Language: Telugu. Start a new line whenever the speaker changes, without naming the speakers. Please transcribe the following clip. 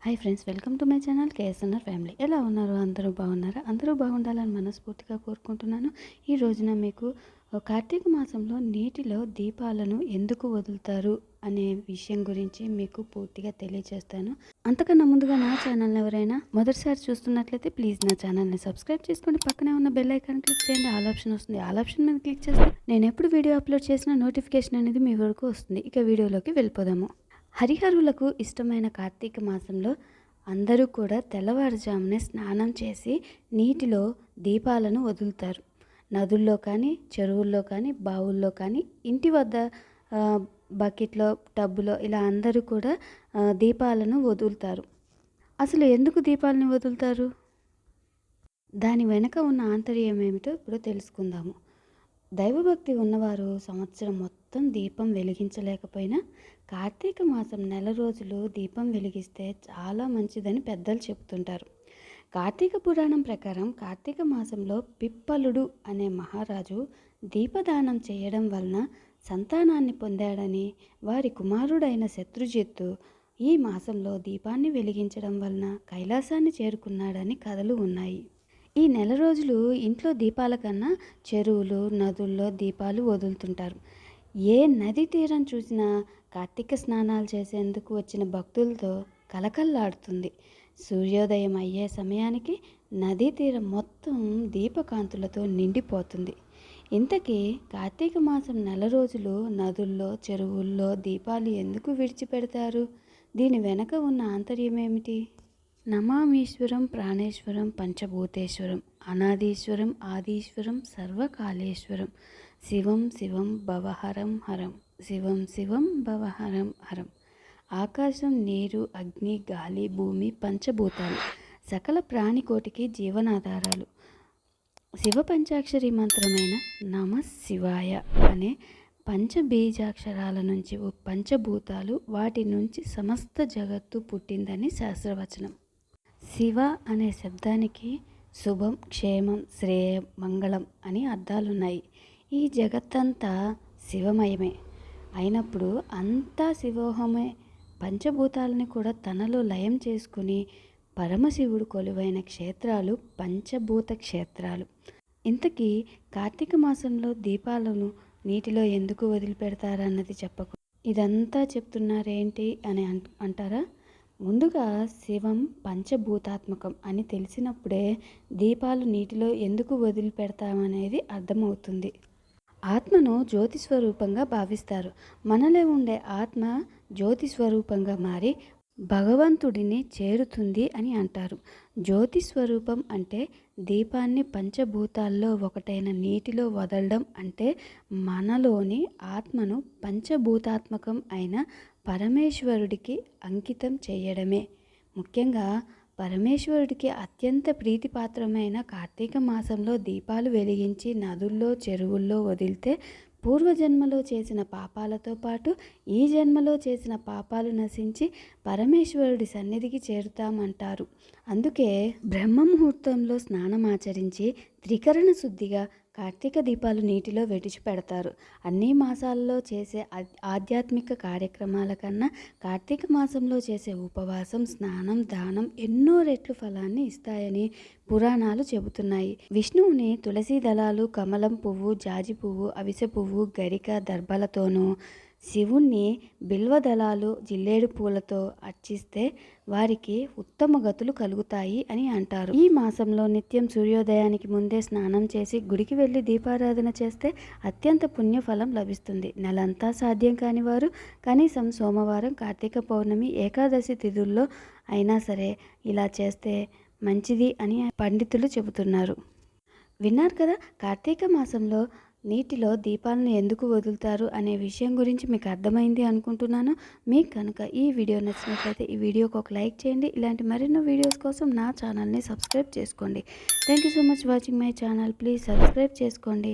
Hi friends, welcome to my channel KSNR family. ఎలా ఉన్నారు? అందరూ బాగున్నారా? అందరూ బాగుండాలని మనస్ఫూర్తిగా కోరుకుంటున్నాను. ఈ రోజున మీకు కార్తీక మాసంలో నీటిలో దీపాలను ఎందుకు వదులుతారు అనే విషయం గురించి మీకు పూర్తిగా తెలియజేస్తాను. అంతకన్నా ముందుగా నా ఛానల్ని ఎవరైనా మొదటిసారి చూస్తున్నట్లయితే ప్లీజ్ నా ఛానల్ని సబ్స్క్రైబ్ చేసుకోండి. పక్కనే ఉన్న బెల్ ఐకాన్ క్లిక్ చేయండి. ఆల్ ఆప్షన్ వస్తుంది. ఆల్ ఆప్షన్ మీద క్లిక్ చేస్తే నేను ఎప్పుడు వీడియో అప్లోడ్ చేసినా నోటిఫికేషన్ అనేది మీ వరకు వస్తుంది. ఇక వీడియోలోకి వెళ్ళిపోదాము. హరిహరులకు ఇష్టమైన కార్తీక మాసంలో అందరూ కూడా తెల్లవారుజామునే స్నానం చేసి నీటిలో దీపాలను వదులుతారు. నదుల్లో కానీ, చెరువుల్లో కానీ, బావుల్లో కానీ, ఇంటి వద్ద బకెట్లో, టబ్బులో ఇలా అందరూ కూడా దీపాలను వదులుతారు. అసలు ఎందుకు దీపాలను వదులుతారు? దాని వెనక ఉన్న ఆంతర్యం ఏమిటో ఇప్పుడు తెలుసుకుందాము. దైవభక్తి ఉన్నవారు సంవత్సరం మొత్తం దీపం వెలిగించలేకపోయినా కార్తీక మాసం నెల రోజులు దీపం వెలిగిస్తే చాలా మంచిదని పెద్దలు చెబుతుంటారు. కార్తీక పురాణం ప్రకారం కార్తీక మాసంలో పిప్పలుడు అనే మహారాజు దీపదానం చేయడం వలన సంతానాన్ని పొందాడని, వారి కుమారుడైన శత్రుజిత్తు ఈ మాసంలో దీపాన్ని వెలిగించడం వలన కైలాసాన్ని చేరుకున్నాడని కథలు ఉన్నాయి. ఈ నెల రోజులు ఇంట్లో దీపాల కన్నా చెరువులు, నదుల్లో దీపాలు వదులుతుంటారు. ఏ నది తీరం చూసినా కార్తీక స్నానాలు చేసేందుకు వచ్చిన భక్తులతో కలకల్లాడుతుంది. సూర్యోదయం అయ్యే సమయానికి నదీ తీరం మొత్తం దీపకాంతులతో నిండిపోతుంది. ఇంతకీ కార్తీక మాసం నెల రోజులు నదుల్లో, చెరువుల్లో దీపాలు ఎందుకు విడిచిపెడతారు? దీని వెనక ఉన్న ఆంతర్యం ఏమిటి? నమామీశ్వరం ప్రాణేశ్వరం పంచభూతేశ్వరం అనాదీశ్వరం ఆదీశ్వరం సర్వకాళేశ్వరం శివం శివం భవహరం హరం శివం శివం భవహరం హరం. ఆకాశం, నీరు, అగ్ని, గాలి, భూమి పంచభూతాలు సకల ప్రాణికోటికి జీవనాధారాలు. శివ పంచాక్షరి మంత్రమైన నమ శివాయ అనే పంచబీజాక్షరాల నుంచి పంచభూతాలు, వాటి నుంచి సమస్త జగత్తు పుట్టిందని శాస్త్రవచనం. శివ అనే శబ్దానికి శుభం, క్షేమం, శ్రేయం, మంగళం అని అర్థాలున్నాయి. ఈ జగత్తంతా శివమయమే అయినప్పుడు అంతా శివోహమే. పంచభూతాలని కూడా తనలో లయం చేసుకుని పరమశివుడు కొలువైన క్షేత్రాలు పంచభూత క్షేత్రాలు. ఇంతకీ కార్తీక మాసంలో దీపాలను నీటిలో ఎందుకు వదిలిపెడతారన్నది చెప్పకు ఇదంతా చెప్తున్నారేంటి అని అంటారా? ముందుగా శివం పంచభూతాత్మకం అని తెలిసినప్పుడే దీపాలు నీటిలో ఎందుకు వదిలిపెడతామనేది అర్థమవుతుంది. ఆత్మను జ్యోతి స్వరూపంగా భావిస్తారు. మనలో ఉండే ఆత్మ జ్యోతి స్వరూపంగా మారి భగవంతుడిని చేరుతుంది అని అంటారు. జ్యోతి స్వరూపం అంటే దీపాన్ని పంచభూతాల్లో ఒకటైన నీటిలో వదలడం అంటే మనలోని ఆత్మను పంచభూతాత్మకం అయిన పరమేశ్వరుడికి అంకితం చేయడమే. ముఖ్యంగా పరమేశ్వరుడికి అత్యంత ప్రీతిపాత్రమైన కార్తీక మాసంలో దీపాలు వెలిగించి నదుల్లో, చెరువుల్లో వదిలితే పూర్వజన్మలో చేసిన పాపాలతో పాటు ఈ జన్మలో చేసిన పాపాలు నశించి పరమేశ్వరుడి సన్నిధికి చేరుతామంటారు. అందుకే బ్రహ్మముహూర్తంలో స్నానమాచరించి త్రికరణ శుద్ధిగా కార్తీక దీపాలు నీటిలో విడిచిపెడతారు. అన్ని మాసాల్లో చేసే ఆధ్యాత్మిక కార్యక్రమాల కన్నా కార్తీక మాసంలో చేసే ఉపవాసం, స్నానం, దానం ఎన్నో రెట్లు ఫలాన్ని ఇస్తాయని పురాణాలు చెబుతున్నాయి. విష్ణువుని తులసి దళాలు, కమలం పువ్వు, జాజి పువ్వు, అవిసె పువ్వు, గరిక, దర్భలతోనూ, శివుణ్ణి బిల్వదళాలు, జిల్లేడు పూలతో అర్చిస్తే వారికి ఉత్తమ గతులు కలుగుతాయి అని అంటారు. ఈ మాసంలో నిత్యం సూర్యోదయానికి ముందే స్నానం చేసి గుడికి వెళ్ళి దీపారాధన చేస్తే అత్యంత పుణ్యఫలం లభిస్తుంది. నెలంతా సాధ్యం కాని వారు కనీసం సోమవారం, కార్తీక పౌర్ణమి, ఏకాదశి తిథుల్లో అయినా సరే ఇలా చేస్తే మంచిది అని పండితులు చెబుతున్నారు. విన్నారు కదా, కార్తీక మాసంలో నీటిలో దీపాలను ఎందుకు వదులుతారు అనే విషయం గురించి మీకు అర్థమైంది అనుకుంటున్నాను. మీకు కనుక ఈ వీడియో నచ్చినట్లయితే ఈ వీడియోకి ఒక లైక్ చేయండి. ఇలాంటి మరెన్నో వీడియోస్ కోసం నా ఛానల్ని సబ్స్క్రైబ్ చేసుకోండి. Thank you so much watching my channel. Please subscribe చేసుకోండి.